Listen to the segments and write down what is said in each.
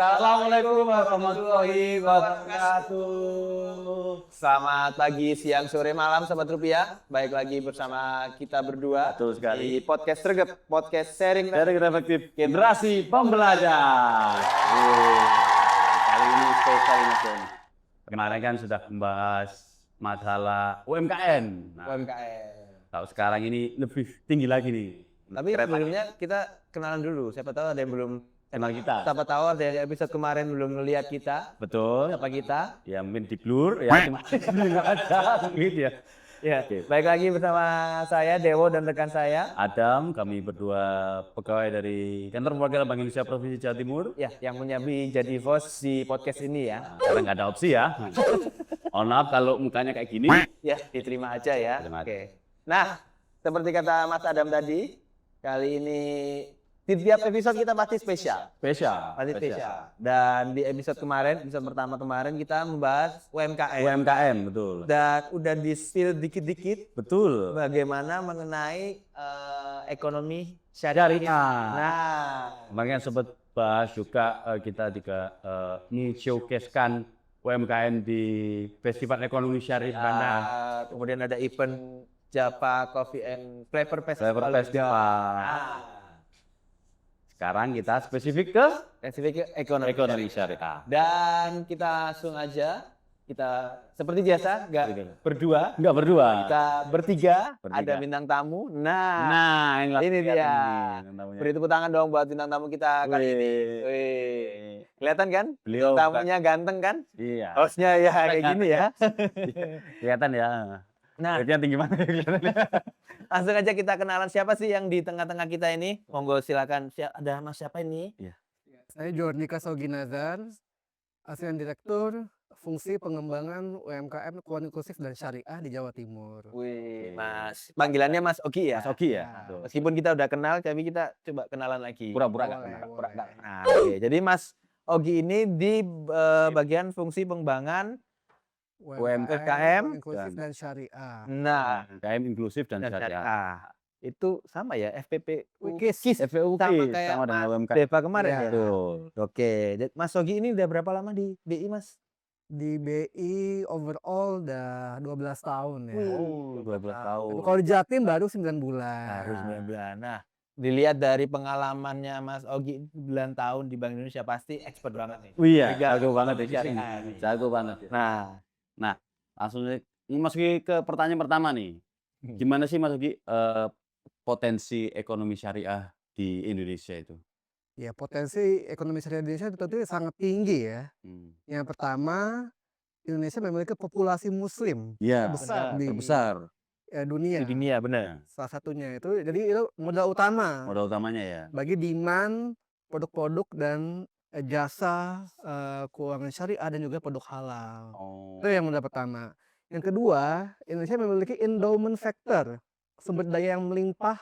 Assalamualaikum warahmatullahi wabarakatuh. Selamat pagi, siang, sore, malam, Sobat Rupiah. Baik lagi bersama kita berdua. Betul sekali. Di podcast Sregep, podcast sharing Efektif generasi pembelajar. Kali ini spesial ini, Mas. Kemarin kan sudah membahas masalah UMKM. UMKM. Tahu sekarang ini lebih tinggi lagi nih. Tapi sebelumnya kita kenalan dulu. Siapa tahu ada yang belum kenal kita. Siapa tahu ada yang episode kemarin belum melihat kita. Betul. Siapa kita? Ya mungkin di blur ya. Nggak ada gitu ya. Ya, baik lagi bersama saya Dewo dan rekan saya Adam. Kami berdua pegawai dari kantor perwakilan Bank Indonesia Provinsi Jawa Timur. ya, yang jadi host di podcast ini ya. Karena nggak ada opsi ya. Mohon maaf kalau mukanya kayak gini. Ya, diterima aja ya. Terima. Oke. Nah, seperti kata Mas Adam tadi, kali ini di tiap episode kita pasti spesial. Pasti spesial. Dan di episode pertama kemarin kita membahas UMKM. UMKM, betul. Dan udah di-spill dikit-dikit Betul. bagaimana mengenai ekonomi syariah. Nah, Makanya sempat bahas juga kita juga showcase-kan UMKM di Festival Ekonomi Syariah. kemudian ada event Java Coffee and Flavor Festival. Nah, sekarang kita spesifik ke ekonomi syariah. Dan kita langsung aja, kita seperti biasa nggak berdua, kita bertiga, ada bintang tamu. Nah ini dia. Beri tepuk tangan dong buat bintang tamu kita kali ini. Wih. Kelihatan kan? Beliau tamunya ganteng kan? Iya. Hostnya ya kayak gini ya. Kelihatan ya. Nah, tinggi mana kelihatannya. langsung aja kita kenalan siapa sih yang di tengah-tengah kita ini. Monggo silakan. Ada Mas siapa ini? Iya. Saya Jordika Soginazar, Asisten Direktur Fungsi Pengembangan UMKM Keuangan Inklusif dan Syariah di Jawa Timur. Wih, Mas. Panggilannya Mas Ogi ya? Mas Ogi ya. Nah, Betul. Meskipun kita udah kenal, tapi kita coba kenalan lagi. Pura-pura nggak Boleh, kenal. boleh. Nah, oke. Jadi Mas Ogi ini di bagian fungsi pengembangan. UMKM Inklusif dan Syariah. Nah, UMKM inklusif dan syariah. itu sama ya FPP KIS. FPUK sama kayak sama dengan Mas UMKM. Deva kemarin Iya. ya. Betul. Oke, Mas Ogi ini udah berapa lama di BI Mas? Di BI overall udah 12 tahun ya. Oh, 12 tahun. Kalau di Jatim baru 9 bulan. Harus 9 bulan. Nah, dilihat dari pengalamannya Mas Ogi 9 tahun di Bank Indonesia pasti expert banget nih. Iya, Tiga. jago banget ya. Syariah nih. Jago banget. Nah, Langsung masuki ke pertanyaan pertama nih. Gimana sih Mas Ugi potensi ekonomi syariah di Indonesia itu? Ya, potensi ekonomi syariah di Indonesia tentu sangat tinggi ya. Yang pertama, Indonesia memiliki populasi muslim Iya, besar di terbesar dunia. di dunia benar. Salah satunya itu, jadi itu modal utama modal utamanya ya. bagi demand produk-produk dan jasa keuangan syariah dan juga produk halal. Oh. Itu yang modal pertama. Yang kedua, Indonesia memiliki endowment factor, sumber daya yang melimpah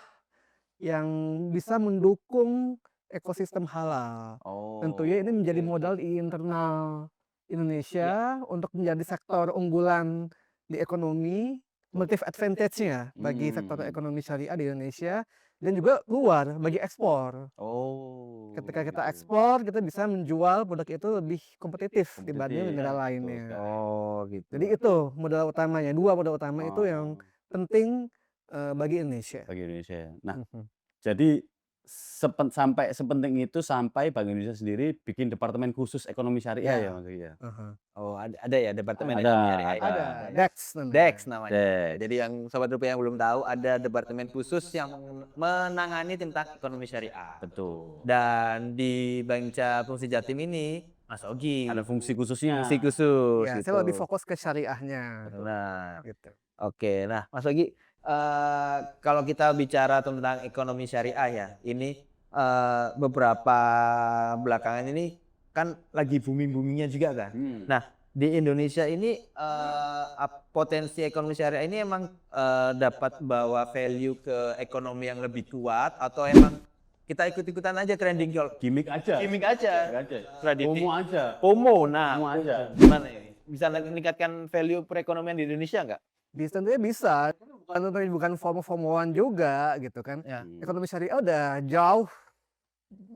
yang bisa mendukung ekosistem halal. Oh. Tentunya ini menjadi modal di internal Indonesia untuk menjadi sektor unggulan di ekonomi, multi advantage-nya bagi sektor ekonomi syariah di Indonesia dan juga luar bagi ekspor. Oh. Ketika kita ekspor, kita bisa menjual produk itu lebih kompetitif dibanding negara lainnya. Oh, gitu. Jadi itu modal utamanya, dua modal utama itu yang penting bagi Indonesia. bagi Indonesia. Nah, Mhm. jadi sampai sepenting itu sampai Bank Indonesia sendiri bikin departemen khusus ekonomi syariah Ya. ya Mas Ugi ya. Aha. Oh, ada ya departemen Ada, ekonomi syariah. ada. Ada DEX namanya. DEX namanya. Dex. Jadi yang Sobat Rupiah yang belum tahu ada departemen khusus yang menangani tentang ekonomi syariah. Betul. Dan di Bank Fungsi Jatim ini Mas Ogi Ada fungsi khususnya. fungsi khusus. Ya, gitu. saya lebih fokus ke syariahnya. Nah, Gitu. oke. Nah, Mas Ogi, kalau kita bicara tentang ekonomi syariah ya, ini beberapa belakangan ini kan lagi booming-boomingnya juga kan. Nah, di Indonesia ini potensi ekonomi syariah ini emang dapat bawa value ke ekonomi yang lebih kuat atau emang kita ikut-ikutan aja trending Gimik aja. gimmick aja. Tradisi. Promo aja. FOMO. Nah, Promo aja. gimana ini? Bisa meningkatkan value perekonomian di Indonesia nggak? Tentunya bisa, bukan FOMO-FOMOan juga gitu kan. Ya. Ekonomi syariah udah jauh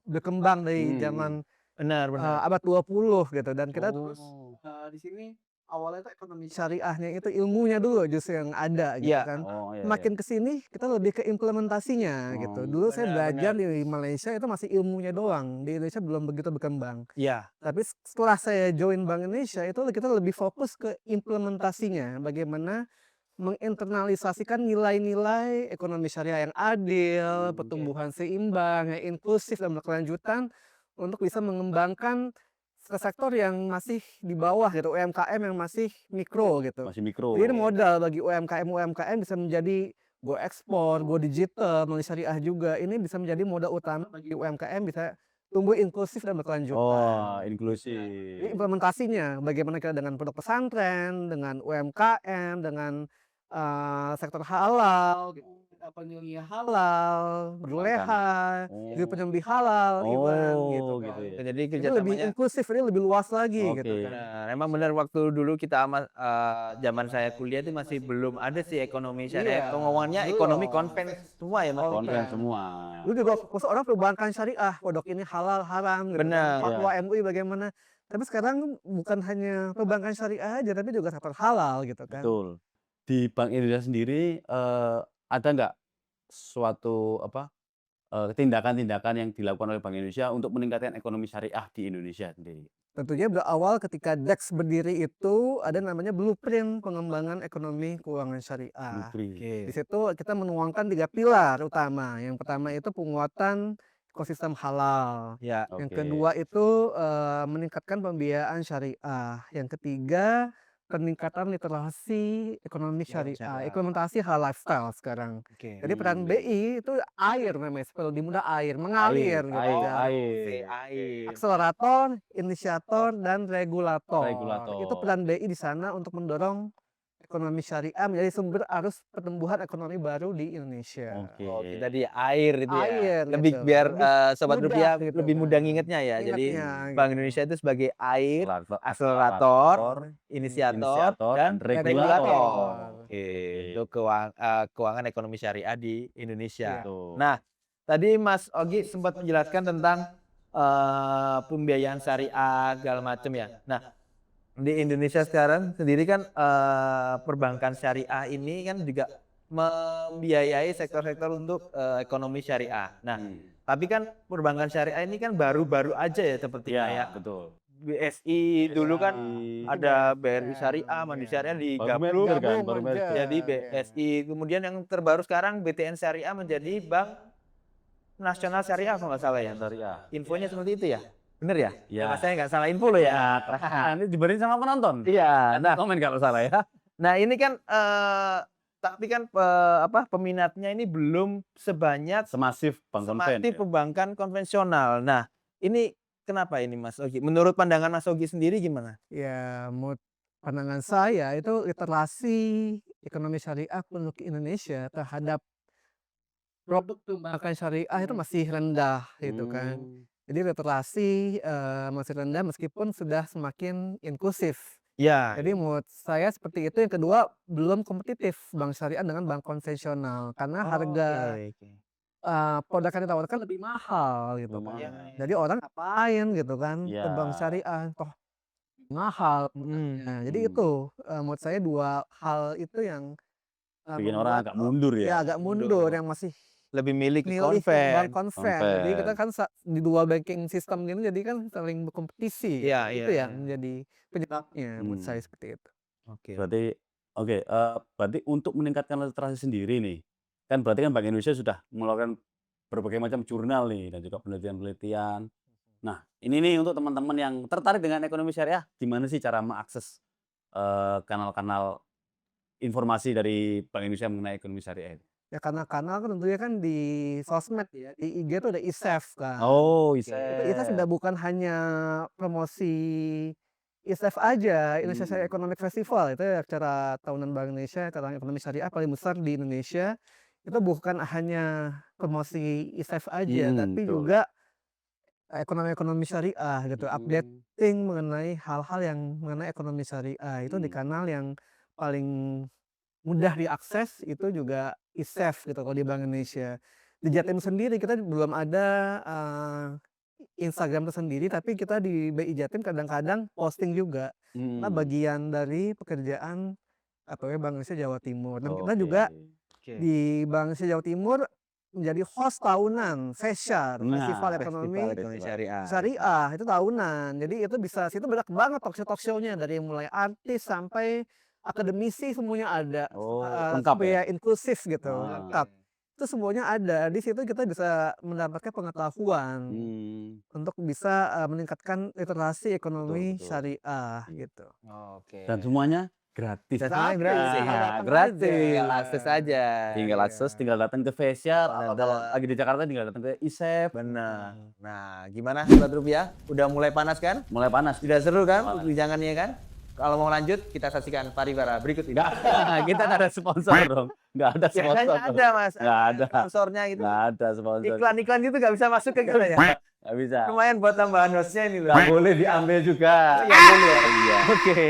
berkembang dari zaman Benar, benar. abad 20 gitu, dan kita terus Oh. di sini awalnya itu ekonomi syariahnya itu ilmunya dulu justru yang ada gitu Iya. kan. Oh, iya, iya. Makin ke sini kita lebih ke implementasinya gitu. Oh. Dulu saya Benar, belajar benar. di Malaysia itu masih ilmunya doang, di Indonesia belum begitu berkembang. Iya. Tapi setelah saya join Bank Indonesia itu kita lebih fokus ke implementasinya, bagaimana menginternalisasikan nilai-nilai ekonomi syariah yang adil, Oke. pertumbuhan seimbang, yang inklusif dan berkelanjutan untuk bisa mengembangkan sektor yang masih di bawah gitu, UMKM yang masih mikro gitu. Masih mikro. Jadi ini modal bagi UMKM bisa menjadi go ekspor, go digital, melalui syariah juga. Ini bisa menjadi modal utama bagi UMKM bisa tumbuh inklusif dan Oh, berkelanjutan. inklusif. Jadi implementasinya bagaimana kita dengan produk pesantren, dengan UMKM, dengan sektor halal, gitu, penyuluh halal, berleha, Oh. penyembelih halal, Iwan, gitu Oh, kan. gitu ya. Jadi Ini lebih kerjasamanya inklusif, ini lebih luas lagi gitu Oke. kan. benar. Emang benar waktu dulu kita zaman saya kuliah itu masih belum ada sih ekonomi syariah. Iya, Ngomongnya ekonomi belum. konven semua ya, Mas. Konven Konven. semua. Dulu juga fokus orang perbankan syariah, produk ini halal, haram gitu kan. Benar. Fatwa MUI bagaimana. Tapi sekarang bukan hanya perbankan syariah aja, tapi juga sektor halal gitu kan. Betul. Di Bank Indonesia sendiri ada nggak suatu tindakan-tindakan yang dilakukan oleh Bank Indonesia untuk meningkatkan ekonomi syariah di Indonesia sendiri? Tentunya berawal ketika DEX berdiri itu ada namanya blueprint pengembangan ekonomi keuangan syariah. Blueprint. Di situ kita menuangkan 3 pilar utama. Yang pertama itu penguatan ekosistem halal. Ya. Yang Oke. kedua itu meningkatkan pembiayaan syariah. Yang ketiga peningkatan literasi ekonomi syariah, implementasi halal lifestyle sekarang. Oke. Jadi peran BI itu air namanya, lebih mudah air, mengalir gitu kan. Air. Akselerator, inisiator, dan regulator. Regulator. Itu peran BI di sana untuk mendorong ekonomi syariah menjadi sumber arus pertumbuhan ekonomi baru di Indonesia. Oke. Oh, kita di air itu ya. Air Lebih gitu, biar lebih sobat mudah rupiah gitu lebih mudah kan. ngingetnya ya. Jadi Ingatnya Bank gitu. Indonesia itu sebagai air, Akselerator, akselerator, inisiator, dan regulator. Oke, untuk keuangan ekonomi syariah di Indonesia. Betul. Nah, tadi Mas Ogi sempat menjelaskan tentang pembiayaan syariah segala macam ya. Nah, di Indonesia sekarang sendiri kan perbankan syariah ini kan juga membiayai sektor-sektor untuk ekonomi syariah. Nah, tapi kan perbankan syariah ini kan baru-baru aja ya seperti Iya, kayak betul. BSI dulu kan ada BRI Syariah, Mandiri Syariah digabung Baru merger. jadi BSI. Kemudian yang terbaru sekarang BTN Syariah menjadi Bank Nasional Syariah kalau nggak salah ya. Syariah. Infonya seperti itu ya? Bener ya? Ya. Saya nggak salah info loh ya. Ini diberi sama penonton. Iya. Nah, Komen kalau salah ya. nah ini kan tapi kan peminatnya ini belum sebanyak Semasif Bank Konven. seperti perbankan konvensional. Nah, ini kenapa ini Mas Ogi? Menurut pandangan Mas Ogi sendiri gimana? Ya, menurut pandangan saya itu literasi ekonomi syariah penduduk Indonesia terhadap produk perbankan syariah itu masih rendah gitu kan. Jadi literasi masih rendah meskipun sudah semakin inklusif. Ya. Jadi menurut saya seperti itu. Yang kedua, belum kompetitif bank syariah dengan bank konvensional karena harga produk yang ditawarkan lebih mahal gitu Lebih kan. mahal. Jadi orang ngapain gitu kan ke bank Ya. syariah, toh mahal. Nah, jadi itu menurut saya dua hal itu yang Bikin orang agak mundur ya. agak mundur, yang masih Lebih milih ke milih ke bank konven. konven. Jadi kita kan di dual banking system gini jadi kan saling berkompetisi. Iya, Itu iya, yang menjadi penyebabnya menurut saya seperti itu. Oke. Berarti untuk meningkatkan literasi sendiri nih, kan berarti kan Bank Indonesia sudah mengeluarkan berbagai macam jurnal nih dan juga penelitian-penelitian. Nah, ini nih untuk teman-teman yang tertarik dengan ekonomi syariah, gimana sih cara mengakses kanal-kanal informasi dari Bank Indonesia mengenai ekonomi syariah itu? Ya karena kanal kan tentunya kan di sosmed ya, di IG tuh ada ISEF kan. Oh, Itu sudah bukan hanya promosi ISEF aja, Indonesia Syariah Economic Festival. Itu acara tahunan Bank Indonesia, acara ekonomi syariah paling besar di Indonesia. Itu bukan hanya promosi ISEF aja, tapi betul. juga ekonomi syariah gitu, updating mengenai hal-hal yang mengenai ekonomi syariah. Itu di kanal yang paling mudah diakses itu juga ISEF gitu kalau di Bank Indonesia. Di Jatim sendiri kita belum ada Instagram tersendiri, tapi kita di BI Jatim kadang-kadang posting juga. Karena Hmm, bagian dari pekerjaan APW Bank Indonesia Jawa Timur. Dan kita oke. juga Oke. di Bank Indonesia Jawa Timur menjadi host tahunan FESYAR, Festival Nah, Ekonomi Festival Ekonomi Syariah. Syariah, itu tahunan. Jadi itu bisa, situ banyak banget talk show-nya dari mulai artis sampai akademisi semuanya ada. oh lengkap ya? Supaya inklusif gitu, Ah. lengkap. Itu semuanya ada. Di situ kita bisa mendapatkan pengetahuan Hmm, untuk bisa meningkatkan literasi betul, ekonomi betul. syariah Iya. gitu. Oke. Dan semuanya gratis. Dan semuanya Gratis, gratis. tinggal datang Gratis. aja. Tinggal akses aja. Tinggal Iya. akses, tinggal datang ke Fesyar, atau kalau Bener. lagi di Jakarta tinggal datang ke ISEF. Benar. Nah, gimana Sobat Rupiah? Udah mulai panas kan? Mulai panas. Sudah seru kan Panas. perbincangannya kan? Kalau mau lanjut, kita saksikan pariwara berikut ini. Enggak, kita nggak ada sponsor dong. Nggak ada sponsor. Biasanya dong. ada Mas. Nggak ada. Sponsornya gitu. Nggak ada sponsor. Iklan-iklan gitu nggak bisa masuk ke kita ya? Nggak bisa. Lumayan buat tambahan hostnya ini loh. Nggak boleh diambil juga. Iya, boleh. Iya. Oke.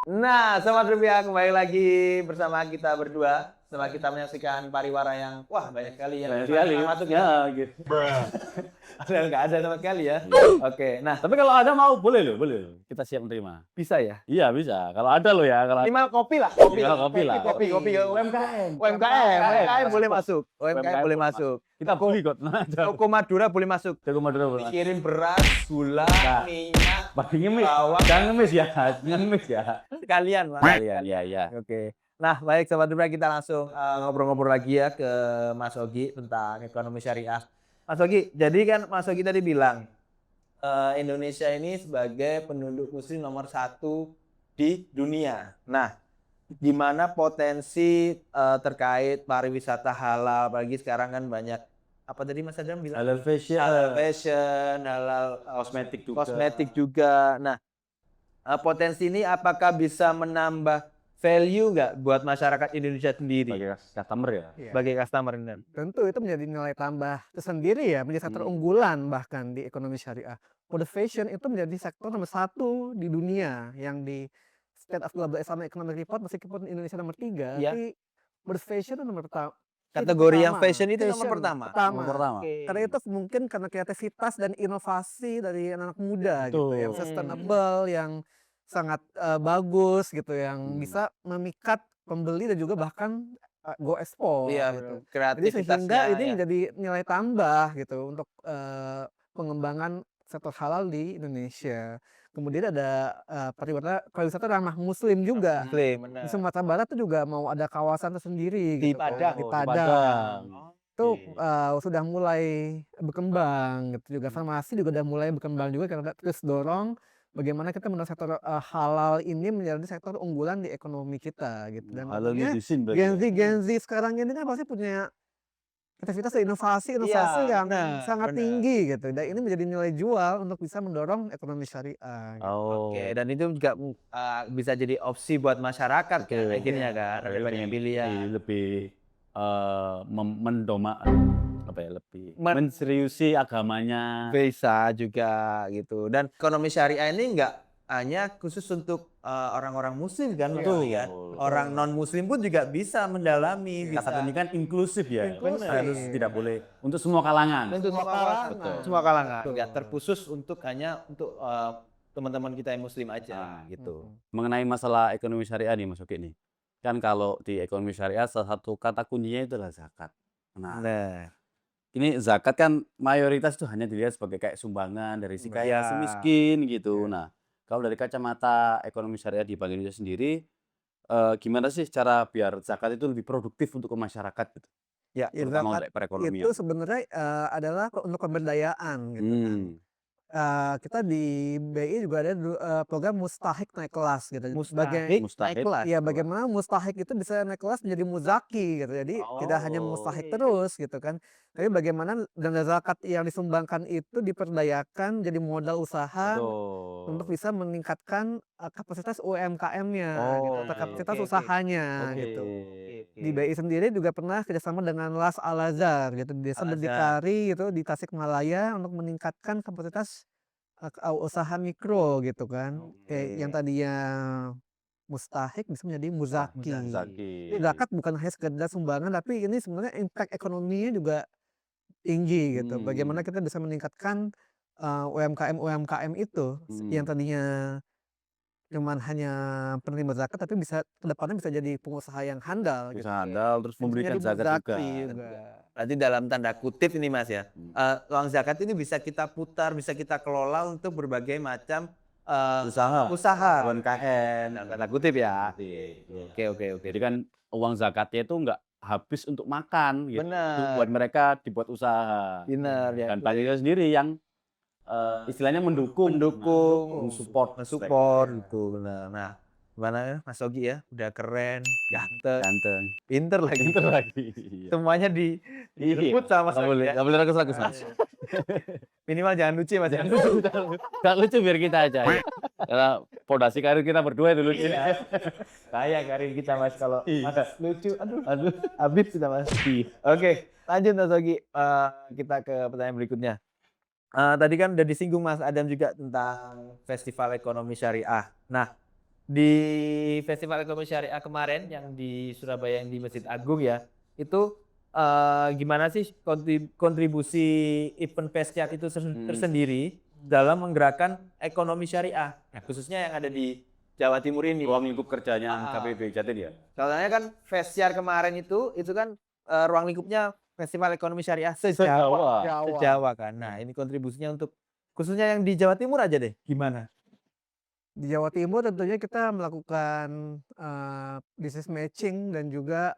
Nah, Sobat Rupiah kembali lagi bersama kita berdua. Setelah kita menyaksikan pariwara yang wah banyak sekali yang Banyak sekali. masuk Ya, ya. gitu. Ada yang nggak ada sama sekali ya. Oke. Nah, Tapi kalau ada mau boleh loh, boleh loh. Kita siap menerima. bisa ya. Iya bisa. Kalau ada loh ya. Kalau Minimal kopi lah. Minimal kopi lah. Kopi. UMKM. UMKM boleh masuk. UMKM UMKM boleh masuk. Kita beli kok. Nah, Toko Madura boleh masuk. Jago Madura boleh. Dikirim beras, gula, Nah. minyak, Bagi ngemis. bawang. Jangan ngemis ya. Jangan ngemis ya. sekalian, Mas. Kalian, ya ya. Oke. Nah, baik Sobat Rupiah, kita langsung ngobrol-ngobrol lagi ya ke Mas Ogi tentang ekonomi syariah. Mas Ogi, jadi kan Mas Ogi tadi bilang Indonesia ini sebagai penduduk muslim nomor 1 di dunia. Nah, di mana potensi terkait pariwisata halal, apalagi sekarang kan banyak apa tadi Mas Adam bilang? Halal fashion. Halal fashion, halal Kosmetik juga. Kosmetik juga. Nah, potensi ini apakah bisa menambah value nggak buat masyarakat Indonesia sendiri Sebagai customer ya. Iya. sebagai customer ini? Tentu itu menjadi nilai tambah tersendiri ya, menjadi sektor unggulan bahkan di ekonomi syariah. Mode fashion itu menjadi sektor nomor 1 di dunia yang di State of Global Islamic Economic Report, meskipun Indonesia nomor 3, Ya. tapi mode fashion itu nomor pertama. Kategori yang fashion itu nomor pertama. Nomor pertama. Oke. Karena itu mungkin karena kreativitas dan inovasi dari anak muda gitu, yang Betul. sustainable, yang sangat bagus gitu, yang bisa memikat pembeli dan juga bahkan go ekspor Iya, gitu. Jadi kreativitasnya sehingga ini ya. menjadi nilai tambah gitu untuk pengembangan sektor halal di Indonesia. Kemudian ada pariwisata ramah muslim juga. Muslim, benar. Di Sumatera Barat itu juga mau ada kawasan tersendiri Di gitu. Padang. Di Oh, di Padang. Padang. Itu Oke. sudah mulai berkembang gitu juga. Farmasi juga udah mulai berkembang juga karena terus dorong bagaimana kita mendorong sektor halal ini menjadi sektor unggulan di ekonomi kita gitu. Dan Halal tentunya medicine berarti. Gen Z sekarang ini kan pasti punya kreativitas dan inovasi Iya, yang benar, sangat benar. tinggi gitu. Dan ini menjadi nilai jual untuk bisa mendorong ekonomi syariah. Gitu. Oh. Oke, dan itu juga bisa jadi opsi buat masyarakat kan Betul. akhirnya kan. Ada banyak Pengen pilihan. lebih mendoma apa ya, lebih Men- menseriusi agamanya. Bisa juga gitu. Dan ekonomi syariah ini nggak hanya khusus untuk orang-orang muslim kan, Betul. Mas, kan? Orang non muslim pun juga bisa mendalami, bisa. Kata ini kan inklusif ya. Inklusif. Harus tidak boleh untuk semua kalangan. Untuk semua kalangan. Betul. Semua kalangan. Betul. Nggak terkhusus untuk hanya untuk teman-teman kita yang muslim aja gitu. Mengenai masalah ekonomi syariah nih Mas Oki nih. Kan kalau di ekonomi syariah salah satu kata kuncinya itu adalah zakat. Nah, Nah, ini zakat kan mayoritas itu hanya dilihat sebagai kayak sumbangan dari si kaya Iya. si miskin gitu. Iya. Nah, kalau dari kacamata ekonomi syariah di Bank Indonesia sendiri, gimana sih cara biar zakat itu lebih produktif untuk ke masyarakat gitu? ya, Ya, Terutama zakat untuk perekonomian. itu sebenarnya adalah untuk pemberdayaan gitu kan. Kita di BI juga ada program mustahik naik kelas gitu. mustahik Mustahik. naik kelas. Ya bagaimana mustahik itu bisa naik kelas menjadi muzaki gitu. Jadi tidak hanya mustahik terus gitu kan. Tapi bagaimana dana zakat yang disumbangkan itu diperdayakan jadi modal usaha Betul. untuk bisa meningkatkan kapasitas UMKM-nya gitu, atau Oke. kapasitas Oke, oke. usahanya Oke. gitu. Di BI sendiri juga pernah kerjasama dengan Las Al Azhar gitu, di Desa Al Azhar. Berdikari gitu di Tasikmalaya untuk meningkatkan kapasitas usaha mikro gitu kan. Kayak yang tadinya mustahik bisa menjadi muzaki. Zaki. Jadi zakat bukan hanya sekedar sumbangan, tapi ini sebenarnya impact ekonominya juga tinggi gitu. Bagaimana kita bisa meningkatkan UMKM itu yang tadinya cuman hanya penerima zakat, tapi bisa kedepannya bisa jadi pengusaha yang handal gitu. Bisa handal terus memberikan Jadi zakat juga. berzakti juga. Berarti dalam tanda kutip ini Mas ya, uang zakat ini bisa kita putar, bisa kita kelola untuk berbagai macam usaha. UMKM. Dalam tanda kutip ya. Iya. Oke. Jadi kan uang zakatnya itu nggak habis untuk makan gitu. Benar. Buat mereka dibuat usaha. Benar ya. Dan panitia sendiri yang istilahnya mendukung, mensupport gitu benar. Nah, gimana ya Mas Ogi ya? Udah keren, ganteng, pinter lagi. Iya. Semuanya direbut sama Mas Ogi ya. Nggak boleh ragus-ragus Mas. Minimal jangan lucu Mas ya. Nggak lucu biar kita aja. Karena fondasi karir kita berdua dulu. Kayak karir kita Mas kalau Mas lucu, aduh, habis kita Mas. Oke, lanjut Mas Ogi. Kita ke pertanyaan berikutnya. Tadi kan udah disinggung Mas Adam juga tentang Festival Ekonomi Syariah. Nah, di Festival Ekonomi Syariah kemarin yang di Surabaya yang di Masjid Agung ya, itu gimana sih kontribusi event Festiak itu tersendiri dalam menggerakkan ekonomi syariah, khususnya yang ada di Jawa Timur ini. Ruang lingkup kerjanya KPB Jatim ya. Soalnya kan Festiar kemarin itu kan ruang lingkupnya Festival Ekonomi Syariah se-Jawa kan. Nah, ini kontribusinya untuk khususnya yang di Jawa Timur aja deh. Gimana? Di Jawa Timur tentunya kita melakukan business matching dan juga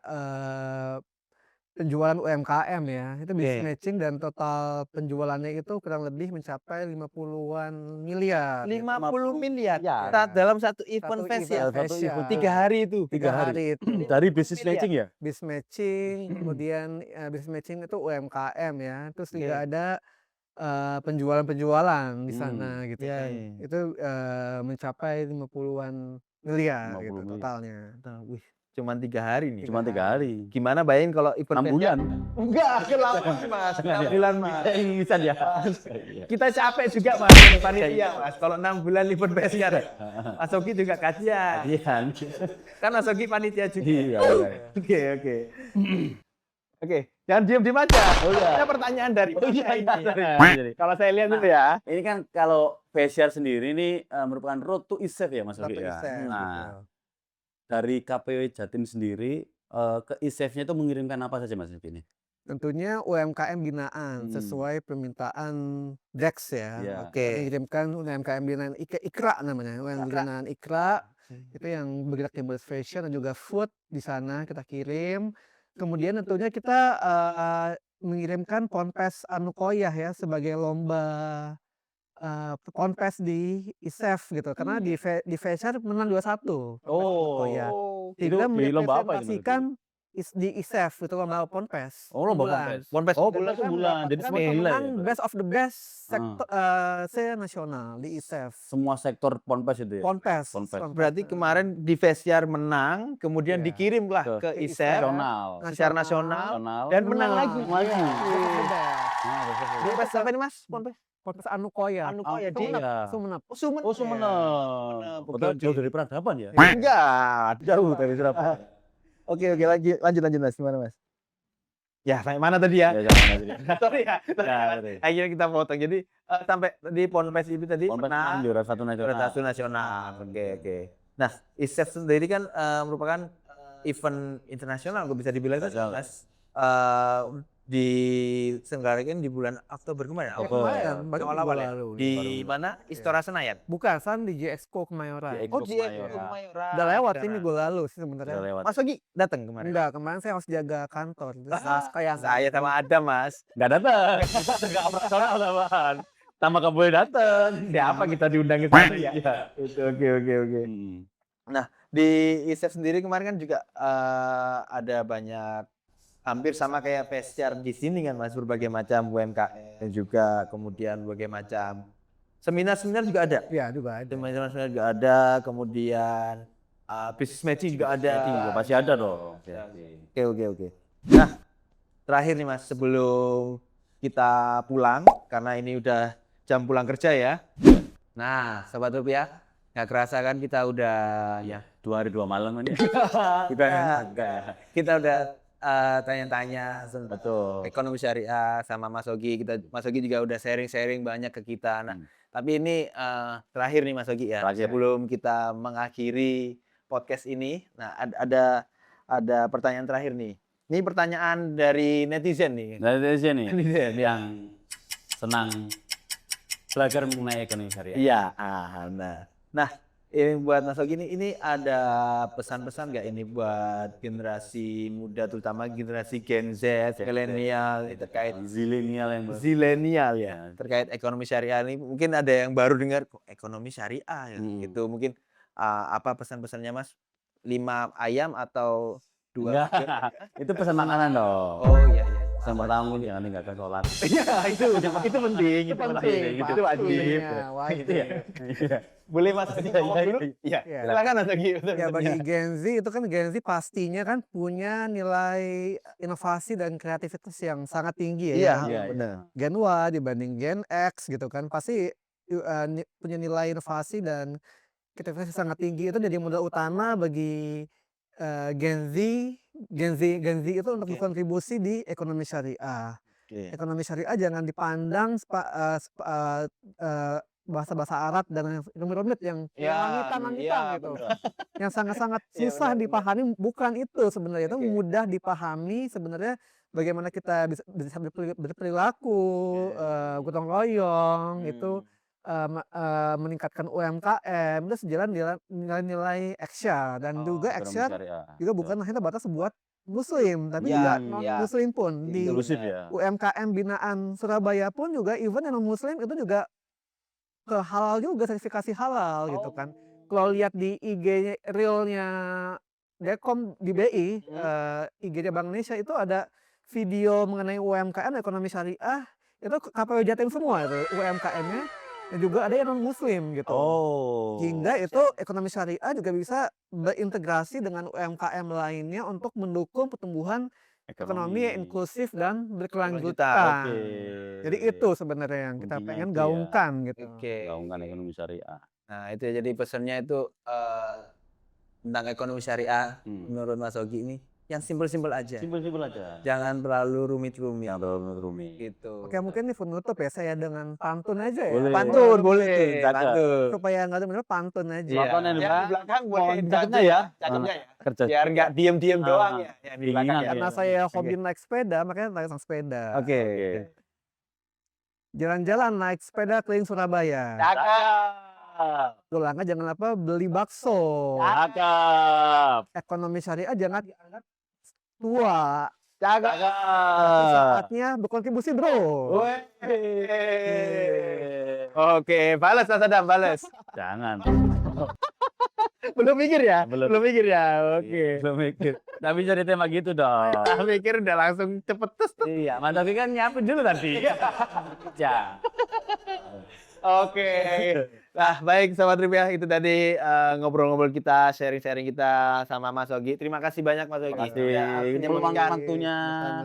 penjualan UMKM ya. Itu business matching dan total penjualannya itu kurang lebih mencapai 50-an miliar. 50 miliar Ya. dalam satu event Festiar. Satu event 3 hari itu. 3 hari itu. Dari business matching ya? Business matching, kemudian business matching itu UMKM ya. Terus juga ada penjualan di sana gitu kan. Itu mencapai 50-an miliar 50 gitu miliar. totalnya. Wih, cuman 3 hari nih. Cuma 3 hari. Gimana bayangin kalau event 6 bulan. Enggak, kelamaan Mas. 6 bulan Mas. Bisa ya. Kita capek juga Mas, panitia Mas. Kalau 6 bulan event Festiar. Mas Ogi juga kasihan. Iya. Kan Mas Ogi panitia juga. Iya. Oke, jangan diem aja. Ada pertanyaan dari Kalau saya lihat dulu ya. Ini kan kalau Festiar sendiri ini merupakan road to ISEF ya Mas Ogi Satu ya. event, Nah, betul. dari KPW Jatim sendiri ke ISEF-nya itu mengirimkan apa saja Mas Ogi ini? Tentunya UMKM binaan sesuai permintaan DREX ya. Iya. Oke. Mengirimkan UMKM binaan IKRA namanya. UMKM binaan IKRA itu yang bergerak di fashion dan juga food di sana kita kirim. Kemudian tentunya kita mengirimkan Ponpes Anukoyah ya sebagai lomba Ponpes di ISEF gitu. Karena di Festiar menang 2-1. Anukoyah. Sehingga Itu di lomba apa itu? merepresentasikan di ISEF itu lomba Ponpes. Oh, lomba Ponpes. Oh, bulan itu bulan. Jadi semua nilai ya. Best of the best sektor se-nasional di ISEF. Semua sektor Ponpes itu ya. Ponpes. Berarti kemarin di Festiar menang, kemudian Iya. dikirimlah ke ISEF secara nasional dan menang lagi. Ponpes apa ini Mas? Ponpes Anukoyah. Anukoyah di Sumenep. Sumenep. Betul, jauh dari peradaban ya. Enggak, jauh dari Surabaya. Oke, lanjut Mas. Gimana Mas? Ya, sampai mana tadi ya? Ya, jangan aja. Sorry ya. Sorry. Akhirnya kita potong. Jadi sampai di Ponpes itu tadi Ponpes menang juara satu nasional. Oke. Nah, ISEF sendiri kan merupakan event internasional, bisa dibilang kan, Mas. Diselenggarakan di bulan Oktober kemarin. Awal-awal ya. Di mana? Istora Senayan. Bukan, di JXCO Kemayoran. Kemayoran. Udah lewat sih minggu lalu sih sebenarnya. Mas Ogi datang kemarin? Enggak, kemarin saya harus jaga kantor. Kayak Saya sama Adam, Mas. Enggak datang. Enggak operasional tambahan. Tambah kamu boleh datang. Siapa kita diundang ke sana ya? Itu oke. Nah, di ISEF sendiri kemarin kan juga ada banyak hampir sama kayak Festiar di sini kan Mas, berbagai macam UMKM dan juga kemudian berbagai macam seminar juga ada. Iya, juga ada. Seminar juga ada, kemudian business matching juga ada. Pasti ada dong. Oke. Nah, terakhir nih Mas, sebelum kita pulang karena ini udah jam pulang kerja ya. Nah, Sobat Rupiah, nggak kerasa kan kita udah ya 2 hari 2 malam ini. kita udah tanya-tanya tentang Betul. ekonomi syariah sama Mas Ogi. Mas Ogi juga udah sharing-sharing banyak ke kita. Nah, tapi ini terakhir nih Mas Ogi ya. Terakhir. Sebelum kita mengakhiri podcast ini, nah ada pertanyaan terakhir nih. Ini pertanyaan dari netizen nih. Dari sini Netizen ya. yang senang belajar mengenai ekonomi syariah. Iya, nah ini buat Mas Ogi ini ada pesan-pesan nggak ini buat generasi muda terutama generasi Gen Z, milenial terkait Zilenial yang zilenial ya terkait ekonomi syariah ini mungkin ada yang baru dengar kok ekonomi syariah ya gitu mungkin apa pesan-pesannya Mas 5 ayam atau 2 Enggak, itu pesan makanan dong. oh iya Pesan pertama jangan tinggalkan sholat. iya itu penting itu Penting, wajib wajib. Iya. boleh Mas Ogi ngomong dulu iya Iya. silakan Mas Ogi Ya bagi Gen Z itu kan Gen Z pastinya kan punya nilai inovasi dan kreativitas yang sangat tinggi ya. Iya, benar Gen Y dibanding Gen X gitu kan pasti punya nilai inovasi dan kreativitas yang sangat tinggi itu jadi modal utama bagi Gen Z itu untuk berkontribusi di ekonomi syariah. Ekonomi syariah jangan dipandang bahasa-bahasa Arab dan yang rumit-rumit yang langit-langit gitu. Yang sangat-sangat Iya, susah benar. dipahami bukan itu sebenarnya itu Oke. mudah dipahami sebenarnya bagaimana kita bisa berperilaku gotong royong itu meningkatkan UMKM itu sejalan dengan nilai-nilai Eksya dan juga Eksya juga bukan hanya batas buat Muslim tapi juga non Muslim pun di Inklusif ya. UMKM binaan Surabaya pun juga even yang non Muslim itu juga ke halal juga sertifikasi halal gitu kan. Kalau lihat di IG reelnya Dekom di BI, IG-nya Bank Indonesia itu ada video mengenai UMKM ekonomi syariah itu KPW Jatim semua itu UMKM-nya dan juga ada yang non Muslim gitu. Hingga itu ekonomi syariah juga bisa berintegrasi dengan UMKM lainnya untuk mendukung pertumbuhan ekonomi yang inklusif dan berkelanjutan. Jadi itu sebenarnya yang kita Intinya pengen itu ya. gaungkan gitu. Gaungkan ekonomi syariah. Nah itu ya, jadi pesannya itu tentang ekonomi syariah menurut Mas Ogi ini yang simpel-simpel aja. Simpel-simpel aja. Jangan terlalu rumit-rumit. Yang terlalu rumit. Gitu. Oke mungkin ini penutup ya saya dengan pantun aja ya. Boleh. Pantun boleh. Pantun. Supaya nggak benar pantun aja. Iya. Pantun yang Yang di di belakang boleh cakepnya ya. cakepnya ya. Kerja. Biar nggak diem-diem Ah, doang ya. Yang di belakang ingat ya. Karena saya hobi naik sepeda makanya naik sepeda. Oke. Jalan-jalan naik sepeda keliling Surabaya. Pulangnya jangan lupa beli bakso. Cakep. Ekonomi syariah jangan dianggap tua. Cakep. Saatnya berkontribusi bro. Oke, balas Mas Adam, balas. Jangan. Belum mikir ya? Belum. mikir ya. Oke. Belum mikir. Tapi jadi tema gitu dong. Nah, mikir udah langsung cepet tes tuh. Iya, Mas Taufik kan nyiapin dulu tadi. Ya. Oke. Nah, baik Sobat Rupiah, itu tadi ngobrol-ngobrol kita, sharing-sharing kita sama Mas Ogi. Terima kasih banyak Mas Ogi. Terima kasih. Ya, menyempatkan Waktunya.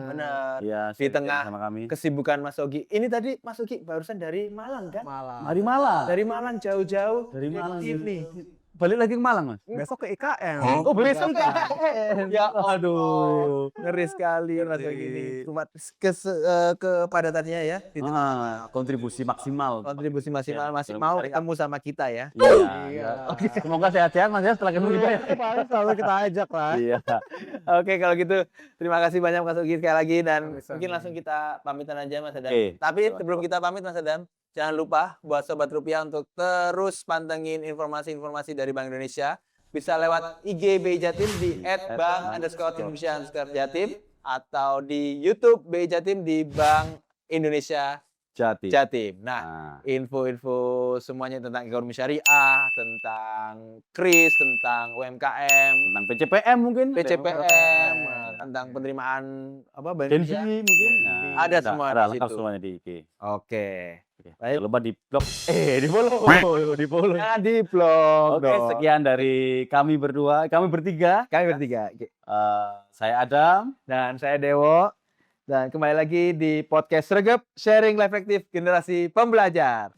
benar Iya, di tengah sama kami. kesibukan Mas Ogi. Ini tadi Mas Ogi barusan dari Malang kan? Malam. Dari Malang. Dari Malang jauh-jauh. Dari Malang. Ini. Balik lagi ke Malang, Mas. Besok ke IKN. Oh, besok kan? Ya, Aduh. ngeri sekali Mas Ogi ini. Cuma kepadatannya ya. Kontribusi maksimal. Kontribusi maksimal Ya, masih belum mau cari- ketemu sama kita ya. Iya. Semoga sehat-sehat Mas ya setelah ketemu kita ya. Selalu kita ajak lah. Iya. Oke, kalau gitu terima kasih banyak Mas Ogi sekali lagi dan Sama-sama. mungkin langsung kita pamitan aja Mas Adam. Oke. Tapi sebelum kita pamit Mas Adam, jangan lupa buat Sobat Rupiah untuk terus pantengin informasi-informasi dari Bank Indonesia. Bisa lewat IG BI Jatim di @bank_indonesia_jatim atau di YouTube BI Jatim di Bank Indonesia Jati. Jatim. Nah, Nah, info-info semuanya tentang ekonomi syariah, tentang KRIS, tentang UMKM, tentang PCPM mungkin. PCPM, tentang penerimaan apa Densi mungkin. Nah, Ada semua ada di lengkap situ. semuanya di IG. Oke. Oke. Baik. Jangan lupa di blog. Di follow. Di follow. Jangan di blog. Oke, sekian dari kami berdua, kami bertiga. Kami bertiga. Saya Adam. Dan saya Dewo. Dan kembali lagi di podcast Sregep, Sharing Life Active Generasi Pembelajar.